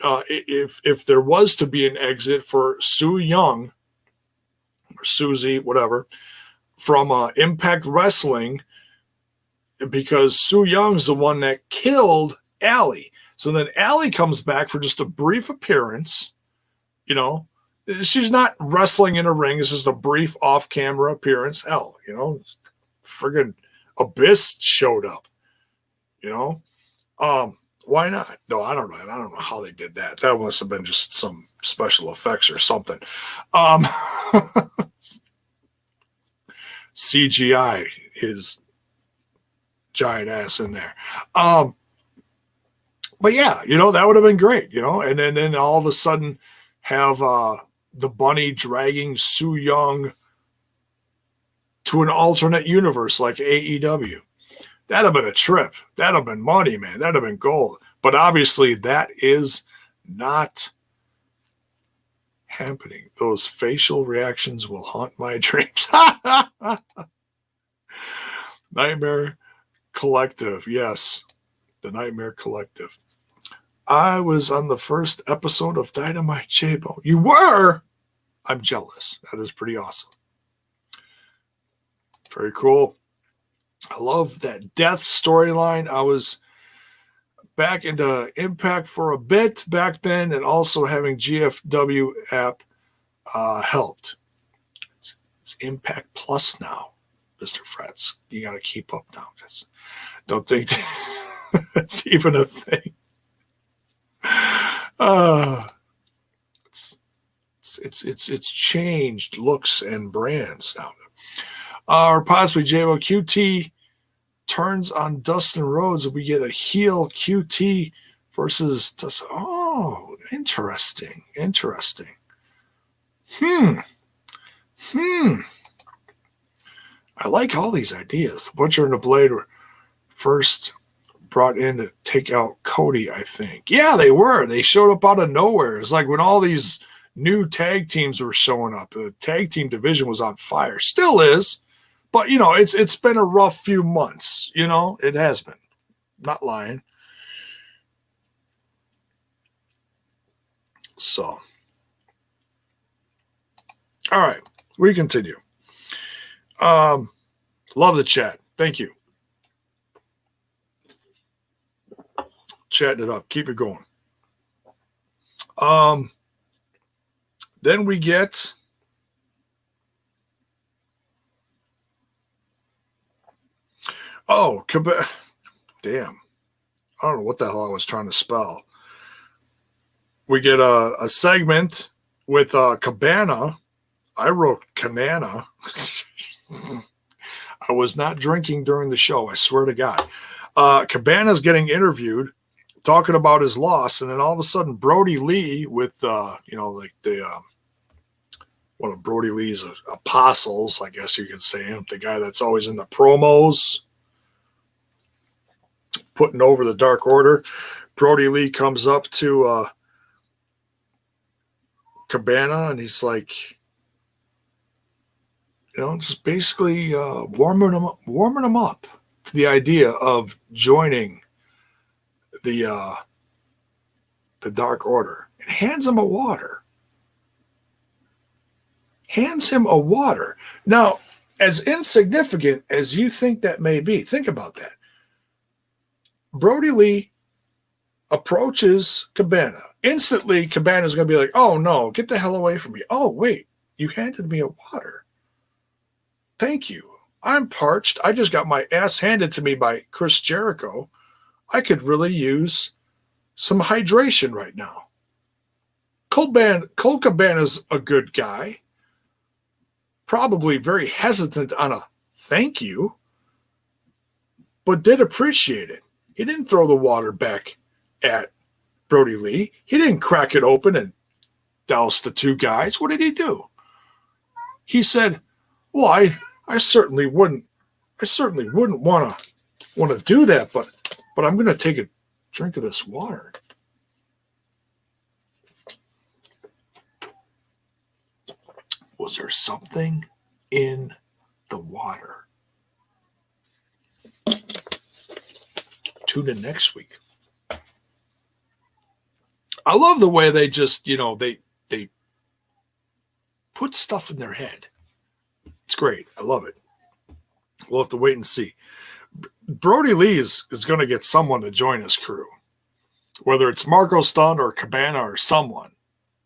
A: if there was to be an exit for Su Yung or Susie, whatever, from Impact Wrestling, because Su Young's the one that killed Allie. So then Allie comes back for just a brief appearance, She's not wrestling in a ring. It's just a brief off-camera appearance. Hell, friggin' Abyss showed up. Why not? No, I don't know. I don't know how they did that. That must have been just some special effects or something. CGI his giant ass in there. But yeah, that would have been great. And then all of a sudden have the Bunny dragging Su Yung to an alternate universe like AEW. That'd have been a trip. That'd have been money, man. That'd have been gold. But obviously that is not happening. Those facial reactions will haunt my dreams. Nightmare Collective. Yes, the Nightmare Collective. I was on the first episode of Dynamite J-Bone. You were? I'm jealous. That is pretty awesome. Very cool. I love that death storyline. I was back into Impact for a bit back then, and also having GFW app helped. It's Impact Plus now, Mr. Fretz. You got to keep up now. Don't think that's even a thing. It's it's changed looks and brands now. Or possibly JWO QT turns on Dustin Rhodes and we get a heel QT versus Dustin. Oh, interesting. I like all these ideas. The Butcher and the Blade were first brought in to take out Cody, I think. Yeah, they were. They showed up out of nowhere. It's like when all these new tag teams were showing up. The tag team division was on fire. Still is. But, you know, it's been a rough few months. You know, it has been. Not lying. So. All right. We continue. Love the chat. Thank you. Chatting it up. Keep it going. Then we get damn. I don't know what the hell I was trying to spell. We get a segment with Cabana. I wrote Canana. I was not drinking during the show. I swear to God. Cabana's getting interviewed, talking about his loss, and then all of a sudden, Brody Lee with one of Brody Lee's apostles, I guess you could say, the guy that's always in the promos, putting over the Dark Order. Brody Lee comes up to Cabana, and he's like, just basically warming him up to the idea of joining the Dark Order, and hands him a water. Now, as insignificant as you think that may be, think about that. Brody Lee approaches Cabana. Instantly, Cabana's going to be like, oh, no, get the hell away from me. Oh, wait, you handed me a water. Thank you. I'm parched. I just got my ass handed to me by Chris Jericho. I could really use some hydration right now. Colt Cabana's a good guy. Probably very hesitant on a thank you, but did appreciate it. He didn't throw the water back at Brody Lee. He didn't crack it open and douse the two guys. What did he do? He said, well, I certainly wouldn't want to do that, but I'm going to take a drink of this water. Was there something in the water? Tune in next week. I love the way they just, they put stuff in their head. It's great. I love it. We'll have to wait and see. Brody Lee is going to get someone to join his crew. Whether it's Marco Stunt or Cabana or someone,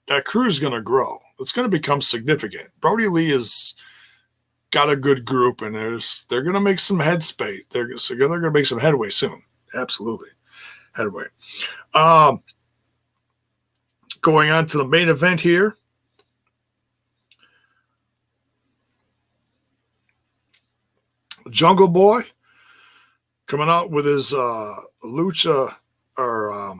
A: that crew is going to grow. It's going to become significant. Brody Lee has got a good group, and they're going to make some headspace. They're going to make some headway soon. Absolutely. Headway. Going on to the main event here. Jungle Boy coming out with his Lucha or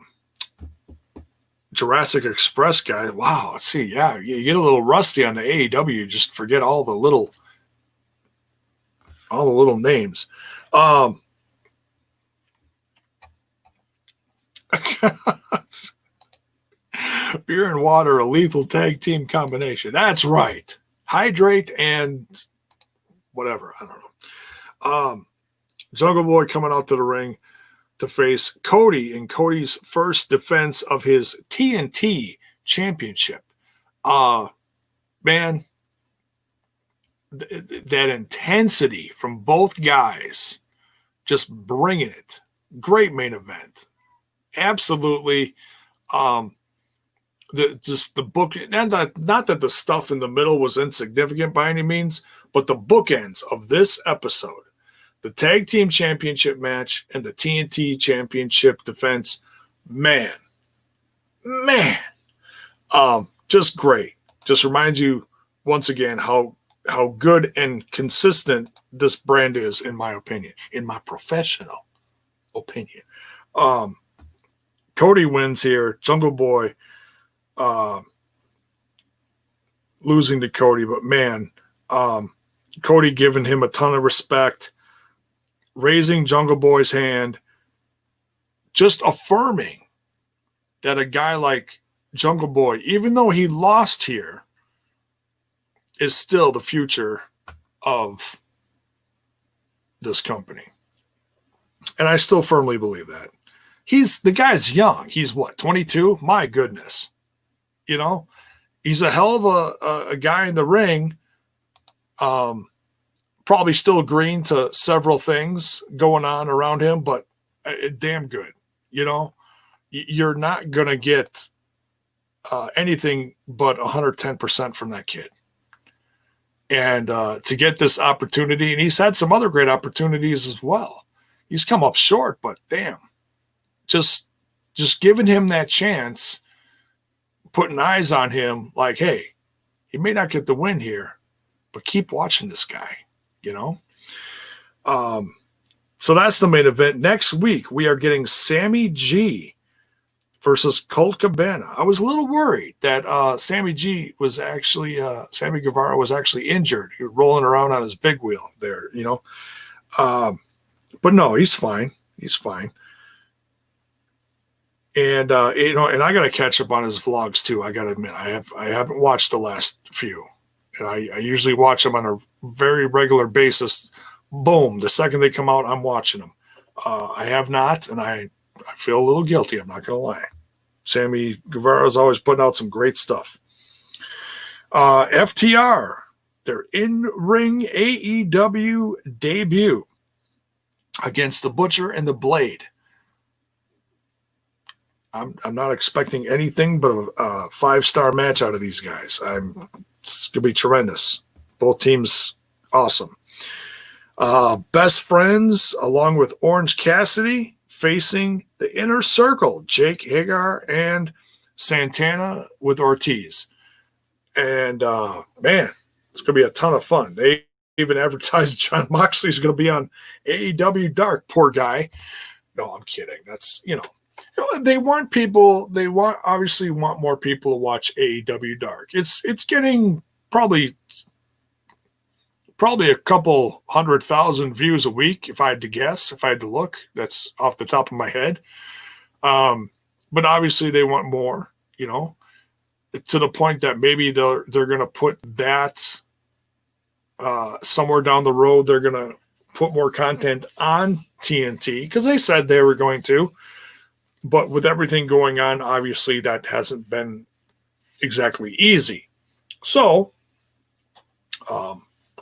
A: Jurassic Express guy. Wow, let's see. Yeah, you get a little rusty on the AEW. Just forget all the little names. Beer and water, a lethal tag team combination. That's right. Hydrate and whatever. I don't know. Jungle Boy coming out to the ring to face Cody in Cody's first defense of his TNT championship. Man, that intensity from both guys, just bringing it. Great main event. Absolutely. The book, and not that the stuff in the middle was insignificant by any means, but the bookends of this episode, the tag team championship match and the TNT championship defense, man, just great. Just reminds you once again how good and consistent this brand is, in my opinion, in my professional opinion. Cody wins here. Jungle Boy losing to Cody, but man, Cody giving him a ton of respect, raising Jungle Boy's hand, just affirming that a guy like Jungle Boy, even though he lost here, is still the future of this company. And I still firmly believe that. The guy's young. He's what, 22? My goodness. You know, he's a hell of a guy in the ring. Probably still green to several things going on around him, but damn good. You know, you're not going to get anything but 110% from that kid. And to get this opportunity, and he's had some other great opportunities as well. He's come up short, but damn, just giving him that chance, putting eyes on him like, hey, he may not get the win here, but keep watching this guy, you know? So that's the main event. Next week, we are getting Sammy G versus Colt Cabana. I was a little worried that Sammy Guevara was actually injured. He was rolling around on his big wheel there, you know? But no, he's fine. He's fine. And you know, and I got to catch up on his vlogs too. I got to admit, I haven't watched the last few, and I usually watch them on a very regular basis. Boom, the second they come out, I'm watching them. I have not, and I feel a little guilty. I'm not gonna lie. Sammy Guevara is always putting out some great stuff. FTR, their in-ring AEW debut against the Butcher and the Blade. I'm not expecting anything but a 5-star match out of these guys. It's gonna be tremendous. Both teams awesome. Best Friends, along with Orange Cassidy, facing the Inner Circle, Jake Hagar and Santana with Ortiz. And man, it's gonna be a ton of fun. They even advertised John Moxley's gonna be on AEW Dark. Poor guy. No, I'm kidding. That's, you know, they obviously want more people to watch AEW Dark. It's getting probably a couple 100,000 views a week, if I had to guess, if I had to look. That's off the top of my head. But obviously they want more, you know, to the point that maybe they're going to put that somewhere down the road. They're going to put more content on TNT because they said they were going to. But with everything going on, obviously that hasn't been exactly easy. So I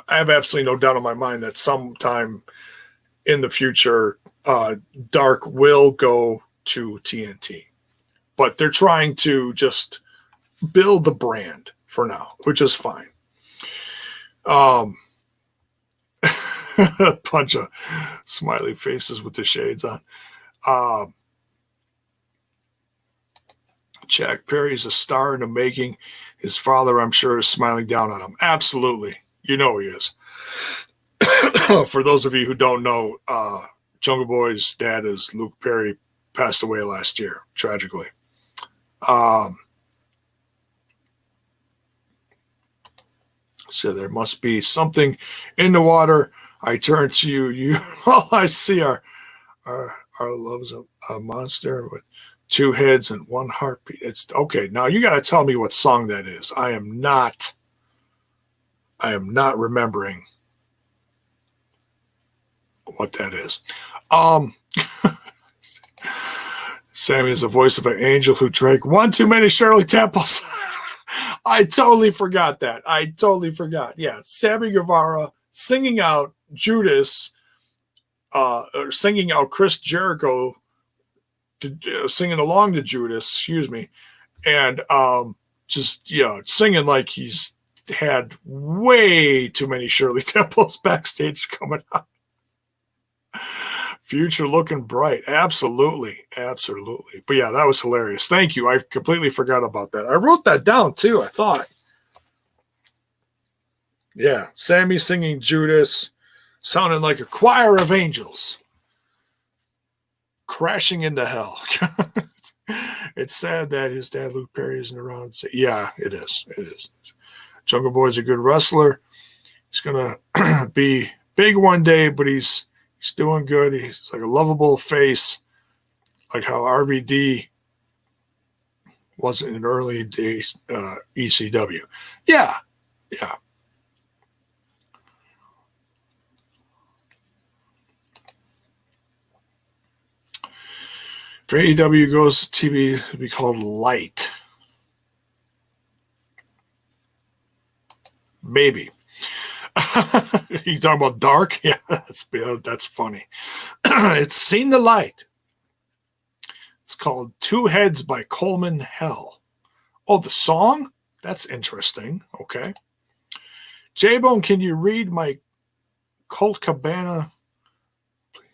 A: have absolutely no doubt in my mind that sometime in the future, Dark will go to TNT. But they're trying to just build the brand for now, which is fine. A bunch of smiley faces with the shades on. Jack Perry's a star in the making. His father, I'm sure, is smiling down on him. Absolutely. You know he is. For those of you who don't know, Jungle Boy's dad is Luke Perry, passed away last year, tragically. So there must be something in the water. I turn to you. All I see are love's a monster with 2 heads and 1 heartbeat. It's okay. Now you got to tell me what song that is. I am not remembering what that is. Sammy is the voice of an angel who drank one too many Shirley Temples. I totally forgot that. Yeah, Sammy Guevara singing out Judas, or singing out Chris Jericho, singing along to Judas, excuse me, and just, you know, singing like he's had way too many Shirley Temples backstage coming out. Future looking bright. Absolutely. But yeah, that was hilarious. Thank you. I completely forgot about that. I wrote that down too, I thought. Yeah, Sammy singing Judas, sounding like a choir of angels crashing into hell. It's sad that his dad, Luke Perry, isn't around. Yeah, it is. It is. Jungle Boy's a good wrestler. He's going to be big one day, but he's doing good. He's like a lovable face, like how RVD was in early days ECW. Yeah, yeah. If AEW goes to TV, it'll be called Light. Maybe. You talking about dark? Yeah, that's funny. It's Seen the Light. It's called Two Heads by Coleman Hell. Oh, the song? That's interesting. Okay. J-Bone, can you read my Colt Cabana? Please.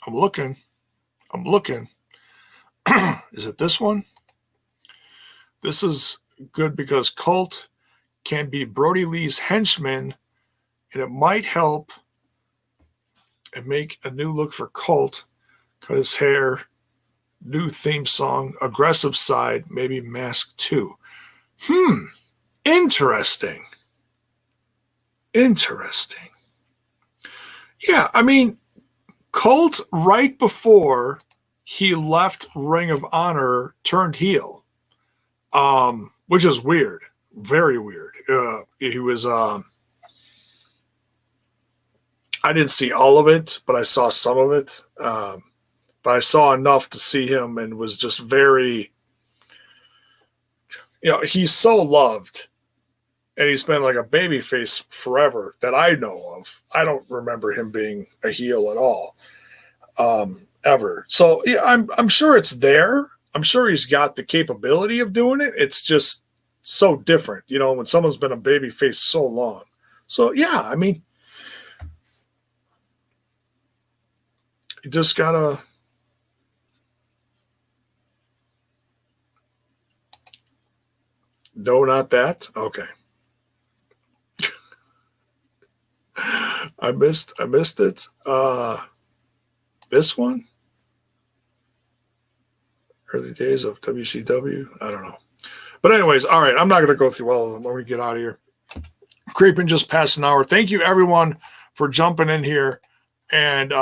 A: I'm looking. Is it this one? This is good because Colt can be Brody Lee's henchman, and it might help and make a new look for Colt. Cut his hair, new theme song, aggressive side, maybe mask 2. Interesting. Yeah, I mean, Colt, right before he left Ring of Honor, turned heel, which is weird, very weird. He was, I didn't see all of it, but I saw some of it. But I saw enough to see him and was just very, he's so loved. And he's been like a babyface forever that I know of. I don't remember him being a heel at all, ever. So yeah, I'm sure it's there. I'm sure he's got the capability of doing it. It's just so different, when someone's been a babyface so long. So yeah, I mean, you just gotta. No, not that. Okay. I missed it. This one? Early days of WCW? I don't know. But anyways, all right, I'm not going to go through all of them when we get out of here. Creeping just past an hour. Thank you, everyone, for jumping in here and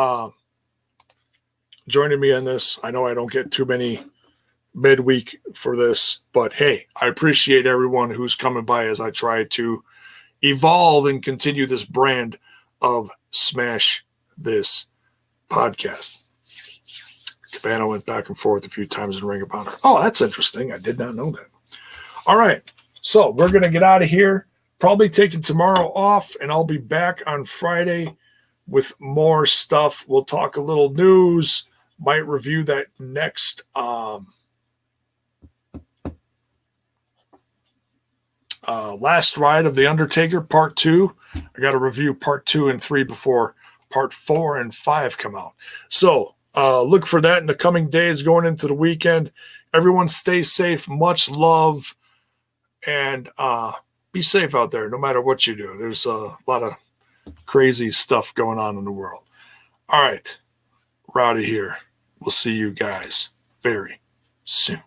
A: joining me on this. I know I don't get too many midweek for this, but hey, I appreciate everyone who's coming by as I try to evolve and continue this brand of Smash This podcast. Cabana went back and forth a few times in Ring of Honor. Oh, that's interesting. I did not know that. All right. So we're going to get out of here. Probably taking tomorrow off, and I'll be back on Friday with more stuff. We'll talk a little news. Might review that next Last Ride of The Undertaker, Part 2. I got to review Part 2 and 3 before Part 4 and 5 come out. So look for that in the coming days going into the weekend. Everyone stay safe. Much love. And be safe out there no matter what you do. There's a lot of crazy stuff going on in the world. All right. Rowdy here. We'll see you guys very soon.